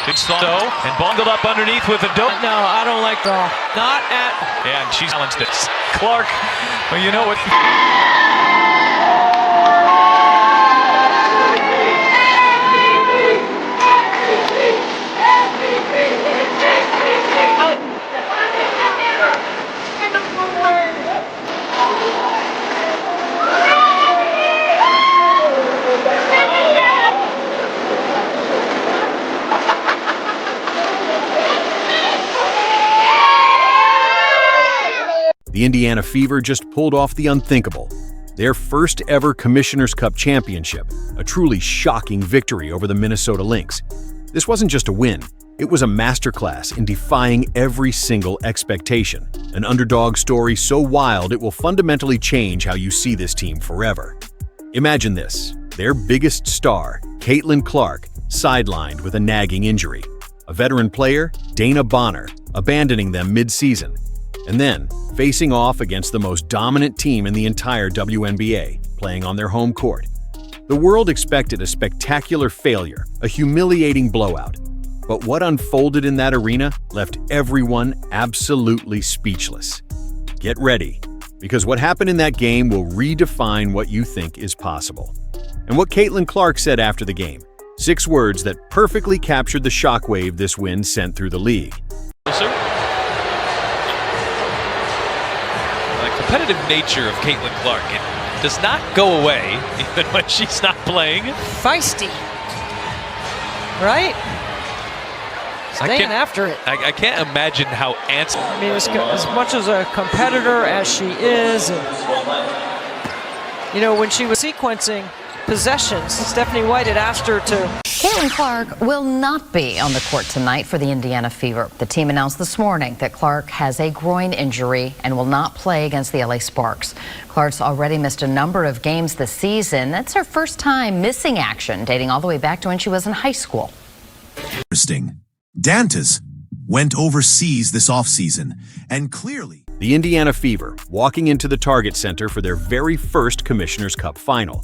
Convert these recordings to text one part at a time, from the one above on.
Big slow and bungled up underneath with a dope. No, I don't like the not at. And she's challenged it. Clark, well, you know what? The Indiana Fever just pulled off the unthinkable. Their first ever Commissioner's Cup championship, a truly shocking victory over the Minnesota Lynx. This wasn't just a win, it was a masterclass in defying every single expectation. An underdog story so wild it will fundamentally change how you see this team forever. Imagine this, their biggest star, Caitlyn Clark, sidelined with a nagging injury. A veteran player, Dana Bonner, abandoning them mid-season. And then, facing off against the most dominant team in the entire WNBA, playing on their home court. The world expected a spectacular failure, a humiliating blowout. But what unfolded in that arena left everyone absolutely speechless. Get ready, because what happened in that game will redefine what you think is possible. And what Caitlyn Clark said after the game, 6 words that perfectly captured the shockwave this win sent through the league. The competitive nature of Caitlyn Clark, it does not go away even when she's not playing. Feisty. Right? Staying after it. I can't imagine how antsy. I mean, as much as a competitor as she is, and, you know, when she was sequencing possessions, Stephanie White had asked her to. Caitlyn Clark will not be on the court tonight for the Indiana Fever. The team announced this morning that Clark has a groin injury and will not play against the LA Sparks. Clark's already missed a number of games this season. That's her first time missing action, dating all the way back to when she was in high school. Interesting. Dantas went overseas this offseason, and clearly... The Indiana Fever walking into the Target Center for their very first Commissioner's Cup final.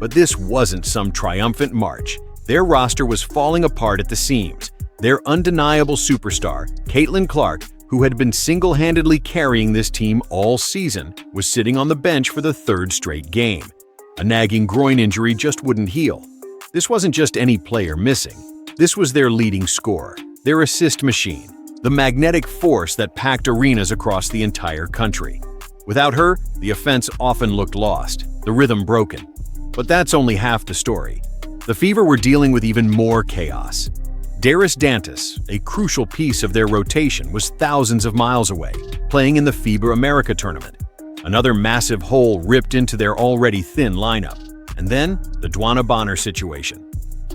But this wasn't some triumphant march. Their roster was falling apart at the seams. Their undeniable superstar, Caitlyn Clark, who had been single-handedly carrying this team all season, was sitting on the bench for the 3rd straight game. A nagging groin injury just wouldn't heal. This wasn't just any player missing. This was their leading scorer, their assist machine, the magnetic force that packed arenas across the entire country. Without her, the offense often looked lost, the rhythm broken. But that's only half the story. The Fever were dealing with even more chaos. Daris Dantas, a crucial piece of their rotation, was thousands of miles away, playing in the FIBA America tournament. Another massive hole ripped into their already thin lineup. And then, the Dwana Bonner situation.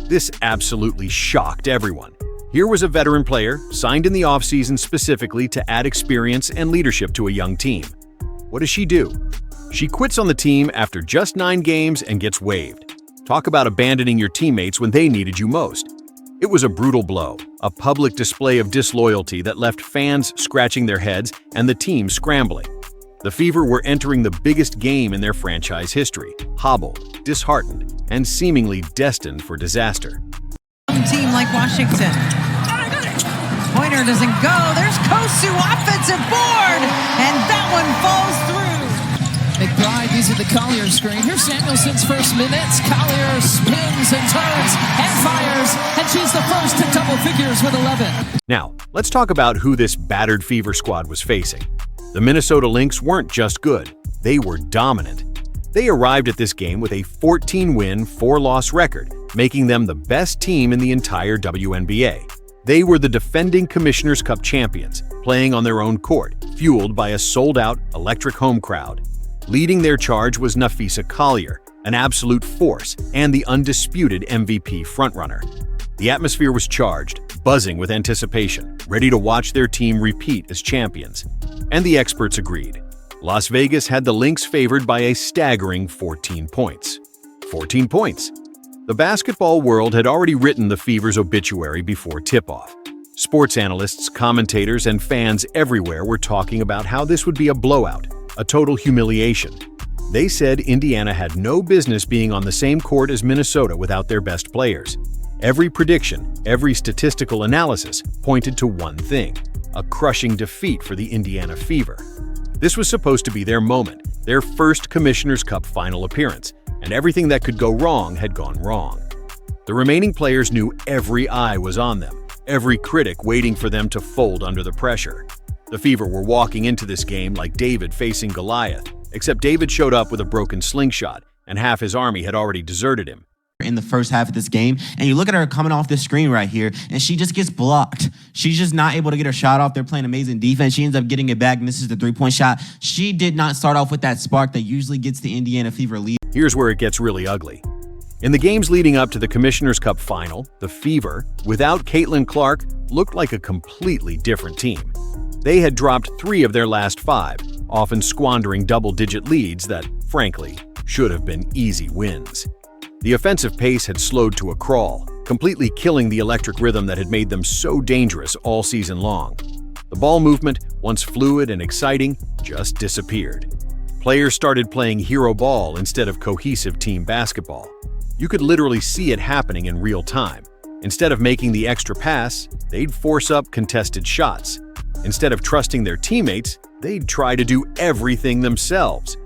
This absolutely shocked everyone. Here was a veteran player, signed in the offseason specifically to add experience and leadership to a young team. What does she do? She quits on the team after just 9 games and gets waived. Talk about abandoning your teammates when they needed you most. It was a brutal blow, a public display of disloyalty that left fans scratching their heads and the team scrambling. The Fever were entering the biggest game in their franchise history, hobbled, disheartened, and seemingly destined for disaster. Team like Washington. Pointer doesn't go. There's Kosu, offensive board, and that one falls through. McBride using the Collier screen. Here's Samuelson's first minutes. Collier spins and turns and fires, and she's the first to double figures with 11. Now, let's talk about who this battered Fever squad was facing. The Minnesota Lynx weren't just good, they were dominant. They arrived at this game with a 14-win, 4-loss record, making them the best team in the entire WNBA. They were the defending Commissioner's Cup champions, playing on their own court, fueled by a sold-out electric home crowd. Leading their charge was Nafisa Collier, an absolute force and the undisputed MVP frontrunner. The atmosphere was charged, buzzing with anticipation, ready to watch their team repeat as champions. And the experts agreed. Las Vegas had the Lynx favored by a staggering 14 points. 14 points. The basketball world had already written the Fever's obituary before tip-off. Sports analysts, commentators, and fans everywhere were talking about how this would be a blowout, a total humiliation. They said Indiana had no business being on the same court as Minnesota without their best players. Every prediction, every statistical analysis pointed to one thing: a crushing defeat for the Indiana Fever. This was supposed to be their moment, their first Commissioner's Cup final appearance, and everything that could go wrong had gone wrong. The remaining players knew every eye was on them, every critic waiting for them to fold under the pressure. The Fever were walking into this game like David facing Goliath, except David showed up with a broken slingshot, and half his army had already deserted him. In the first half of this game, and you look at her coming off the screen right here, and she just gets blocked. She's just not able to get her shot off. They're playing amazing defense. She ends up getting it back, misses the three-point shot. She did not start off with that spark that usually gets the Indiana Fever lead. Here's where it gets really ugly. In the games leading up to the Commissioner's Cup final, the Fever, without Caitlyn Clark, looked like a completely different team. They had dropped 3 of their last 5, often squandering double-digit leads that, frankly, should have been easy wins. The offensive pace had slowed to a crawl, completely killing the electric rhythm that had made them so dangerous all season long. The ball movement, once fluid and exciting, just disappeared. Players started playing hero ball instead of cohesive team basketball. You could literally see it happening in real time. Instead of making the extra pass, they'd force up contested shots. Instead of trusting their teammates, they'd try to do everything themselves.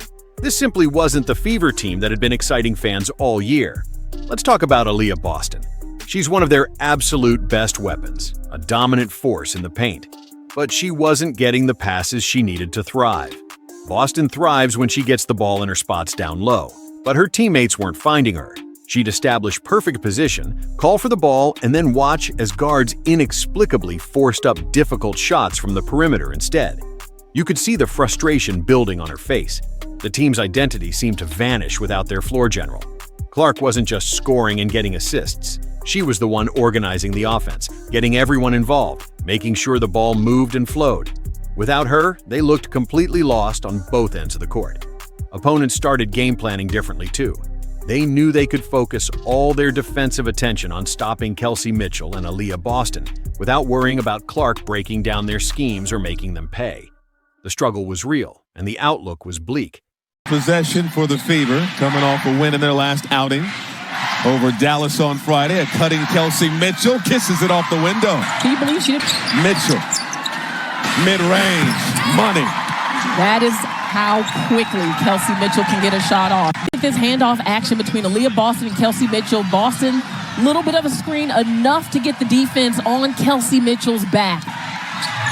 This simply wasn't the Fever team that had been exciting fans all year. Let's talk about Aliyah Boston. She's one of their absolute best weapons, a dominant force in the paint. But she wasn't getting the passes she needed to thrive. Boston thrives when she gets the ball in her spots down low, but her teammates weren't finding her. She'd establish perfect position, call for the ball, and then watch as guards inexplicably forced up difficult shots from the perimeter instead. You could see the frustration building on her face. The team's identity seemed to vanish without their floor general. Clark wasn't just scoring and getting assists. She was the one organizing the offense, getting everyone involved, making sure the ball moved and flowed. Without her, they looked completely lost on both ends of the court. Opponents started game planning differently too. They knew they could focus all their defensive attention on stopping Kelsey Mitchell and Aliyah Boston without worrying about Clark breaking down their schemes or making them pay. The struggle was real, and the outlook was bleak. Possession for the Fever, coming off a win in their last outing over Dallas on Friday. A cutting Kelsey Mitchell kisses it off the window. Can you believe she did? Mitchell, mid-range, money. That is how quickly Kelsey Mitchell can get a shot off. This handoff action between Aliyah Boston and Kelsey Mitchell. Boston, little bit of a screen, enough to get the defense on Kelsey Mitchell's back.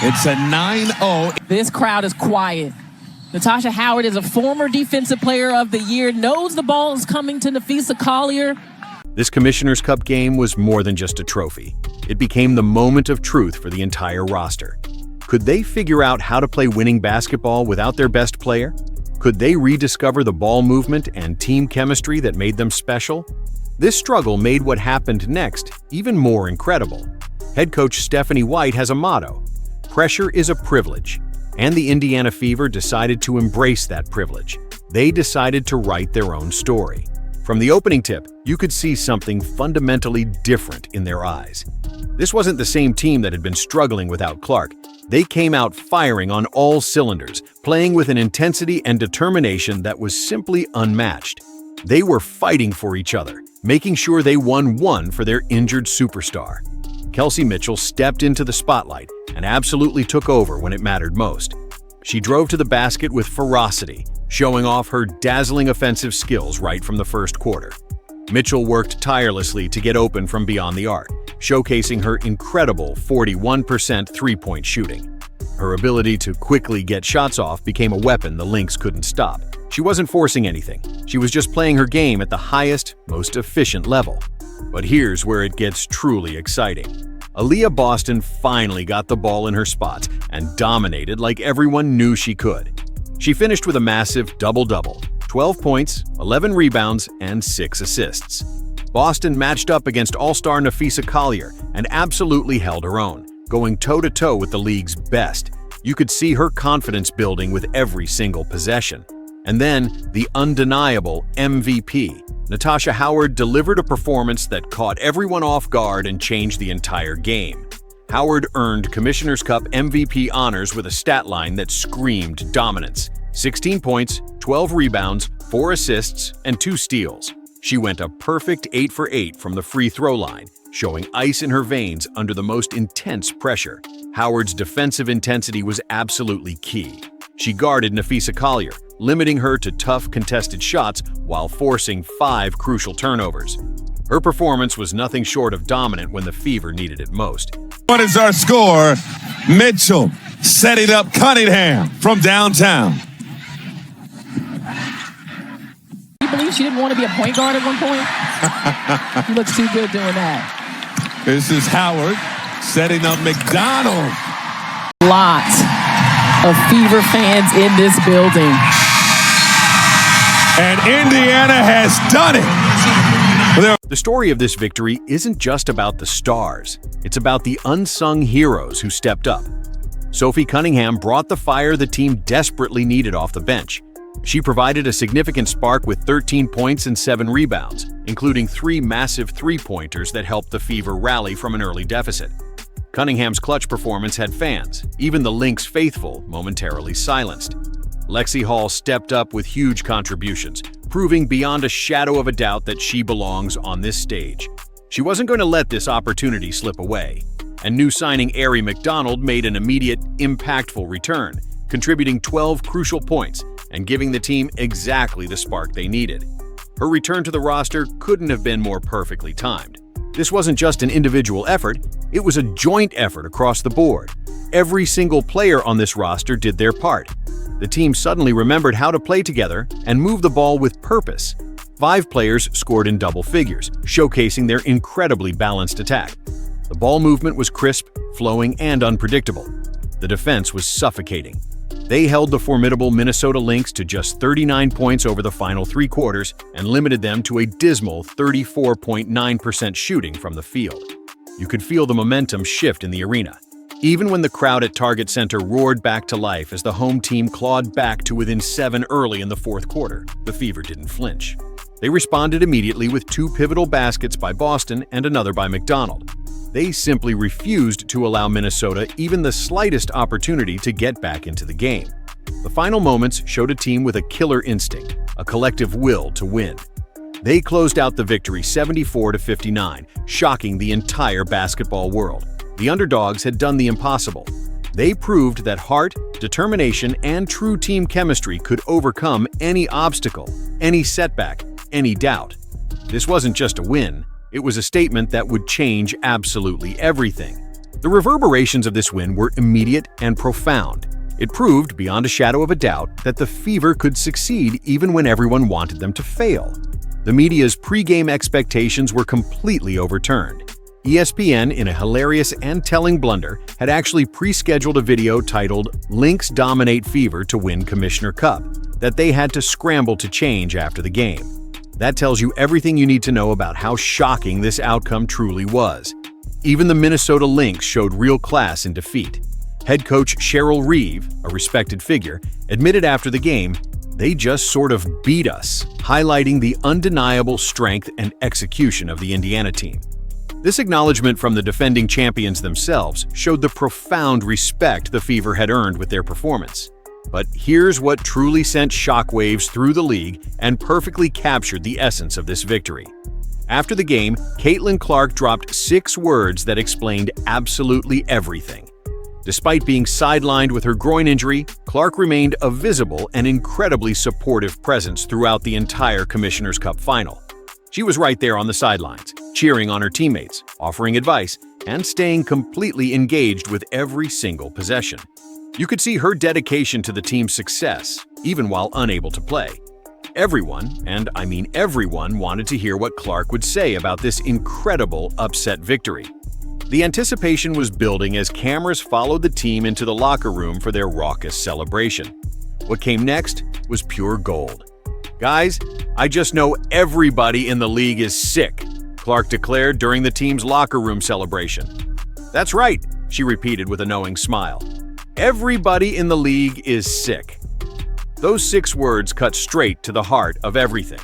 It's a 9-0. This crowd is quiet. Natasha Howard is a former Defensive Player of the Year, knows the ball is coming to Napheesa Collier. This Commissioner's Cup game was more than just a trophy. It became the moment of truth for the entire roster. Could they figure out how to play winning basketball without their best player? Could they rediscover the ball movement and team chemistry that made them special? This struggle made what happened next even more incredible. Head coach Stephanie White has a motto: pressure is a privilege. And the Indiana Fever decided to embrace that privilege. They decided to write their own story. From the opening tip, you could see something fundamentally different in their eyes. This wasn't the same team that had been struggling without Clark. They came out firing on all cylinders, playing with an intensity and determination that was simply unmatched. They were fighting for each other, making sure they won one for their injured superstar. Kelsey Mitchell stepped into the spotlight and absolutely took over when it mattered most. She drove to the basket with ferocity, showing off her dazzling offensive skills right from the first quarter. Mitchell worked tirelessly to get open from beyond the arc, showcasing her incredible 41% three-point shooting. Her ability to quickly get shots off became a weapon the Lynx couldn't stop. She wasn't forcing anything. She was just playing her game at the highest, most efficient level. But here's where it gets truly exciting. Aliyah Boston finally got the ball in her spots and dominated like everyone knew she could. She finished with a massive double-double, 12 points, 11 rebounds, and 6 assists. Boston matched up against all-star Napheesa Collier and absolutely held her own, going toe-to-toe with the league's best. You could see her confidence building with every single possession. And then, the undeniable MVP, Natasha Howard, delivered a performance that caught everyone off guard and changed the entire game. Howard earned Commissioner's Cup MVP honors with a stat line that screamed dominance: 16 points, 12 rebounds, 4 assists, and 2 steals. She went a perfect 8 for 8 from the free throw line, showing ice in her veins under the most intense pressure. Howard's defensive intensity was absolutely key. She guarded Napheesa Collier, limiting her to tough contested shots while forcing 5 crucial turnovers. Her performance was nothing short of dominant when the Fever needed it most. What is our score? Mitchell setting up Cunningham from downtown. You believe she didn't want to be a point guard at one point? She looks too good doing that. This is Howard setting up McDonald. Lot of Fever fans in this building. And Indiana has done it. The story of this victory isn't just about the stars. It's about the unsung heroes who stepped up. Sophie Cunningham brought the fire the team desperately needed off the bench. She provided a significant spark with 13 points and 7 rebounds, including 3 massive three-pointers that helped the Fever rally from an early deficit. Cunningham's clutch performance had fans, even the Lynx faithful, momentarily silenced. Lexie Hull stepped up with huge contributions, proving beyond a shadow of a doubt that she belongs on this stage. She wasn't going to let this opportunity slip away. And new signing Aari McDonald made an immediate, impactful return, contributing 12 crucial points and giving the team exactly the spark they needed. Her return to the roster couldn't have been more perfectly timed. This wasn't just an individual effort, it was a joint effort across the board. Every single player on this roster did their part. The team suddenly remembered how to play together and move the ball with purpose. 5 players scored in double figures, showcasing their incredibly balanced attack. The ball movement was crisp, flowing, and unpredictable. The defense was suffocating. They held the formidable Minnesota Lynx to just 39 points over the final 3 quarters and limited them to a dismal 34.9% shooting from the field. You could feel the momentum shift in the arena. Even when the crowd at Target Center roared back to life as the home team clawed back to within 7 early in the 4th quarter, the Fever didn't flinch. They responded immediately with 2 pivotal baskets by Boston and another by McDonald. They simply refused to allow Minnesota even the slightest opportunity to get back into the game. The final moments showed a team with a killer instinct, a collective will to win. They closed out the victory 74-59, shocking the entire basketball world. The underdogs had done the impossible. They proved that heart, determination, and true team chemistry could overcome any obstacle, any setback, any doubt. This wasn't just a win, it was a statement that would change absolutely everything. The reverberations of this win were immediate and profound. It proved, beyond a shadow of a doubt, that the Fever could succeed even when everyone wanted them to fail. The media's pre-game expectations were completely overturned. ESPN, in a hilarious and telling blunder, had actually pre-scheduled a video titled "Lynx Dominate Fever to Win Commissioner Cup" that they had to scramble to change after the game. That tells you everything you need to know about how shocking this outcome truly was. Even the Minnesota Lynx showed real class in defeat. Head coach Cheryl Reeve, a respected figure, admitted after the game, "They just sort of beat us," highlighting the undeniable strength and execution of the Indiana team. This acknowledgement from the defending champions themselves showed the profound respect the Fever had earned with their performance. But here's what truly sent shockwaves through the league and perfectly captured the essence of this victory. After the game, Caitlyn Clark dropped 6 words that explained absolutely everything. Despite being sidelined with her groin injury, Clark remained a visible and incredibly supportive presence throughout the entire Commissioner's Cup final. She was right there on the sidelines, cheering on her teammates, offering advice, and staying completely engaged with every single possession. You could see her dedication to the team's success, even while unable to play. Everyone, and I mean everyone, wanted to hear what Clark would say about this incredible upset victory. The anticipation was building as cameras followed the team into the locker room for their raucous celebration. What came next was pure gold. "Guys, I just know everybody in the league is sick," Clark declared during the team's locker room celebration. "That's right," she repeated with a knowing smile. "Everybody in the league is sick." Those 6 words cut straight to the heart of everything.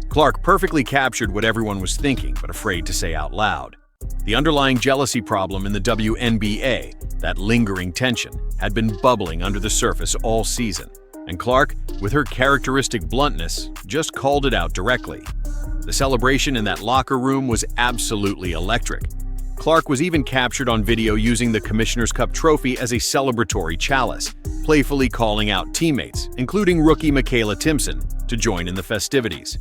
Clark perfectly captured what everyone was thinking but afraid to say out loud. The underlying jealousy problem in the WNBA, that lingering tension, had been bubbling under the surface all season. And Clark, with her characteristic bluntness, just called it out directly. The celebration in that locker room was absolutely electric. Clark was even captured on video using the Commissioner's Cup trophy as a celebratory chalice, playfully calling out teammates, including rookie Michaela Timpson, to join in the festivities.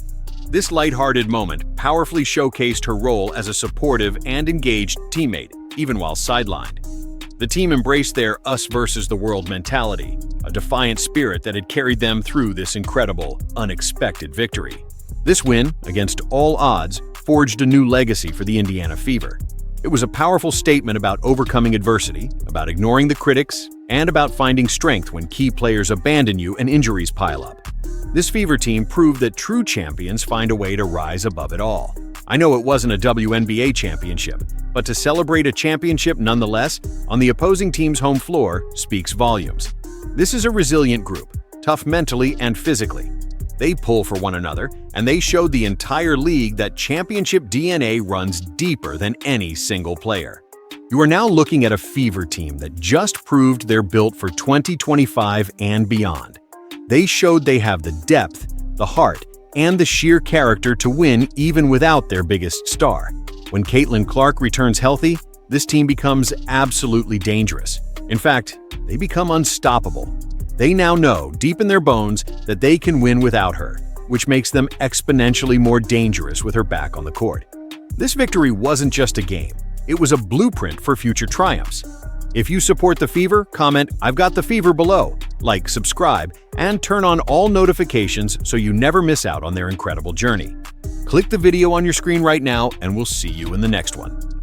This lighthearted moment powerfully showcased her role as a supportive and engaged teammate, even while sidelined. The team embraced their us versus the world mentality, a defiant spirit that had carried them through this incredible, unexpected victory. This win, against all odds, forged a new legacy for the Indiana Fever. It was a powerful statement about overcoming adversity, about ignoring the critics, and about finding strength when key players abandon you and injuries pile up. This Fever team proved that true champions find a way to rise above it all. I know it wasn't a WNBA championship, but to celebrate a championship nonetheless on the opposing team's home floor speaks volumes. This is a resilient group, tough mentally and physically. They pull for one another, and they showed the entire league that championship DNA runs deeper than any single player. You are now looking at a Fever team that just proved they're built for 2025 and beyond. They showed they have the depth, the heart, and the sheer character to win even without their biggest star. When Caitlyn Clark returns healthy, this team becomes absolutely dangerous. In fact, they become unstoppable. They now know, deep in their bones, that they can win without her, which makes them exponentially more dangerous with her back on the court. This victory wasn't just a game. It was a blueprint for future triumphs. If you support the Fever, comment "I've got the Fever" below, like, subscribe, and turn on all notifications so you never miss out on their incredible journey. Click the video on your screen right now, and we'll see you in the next one.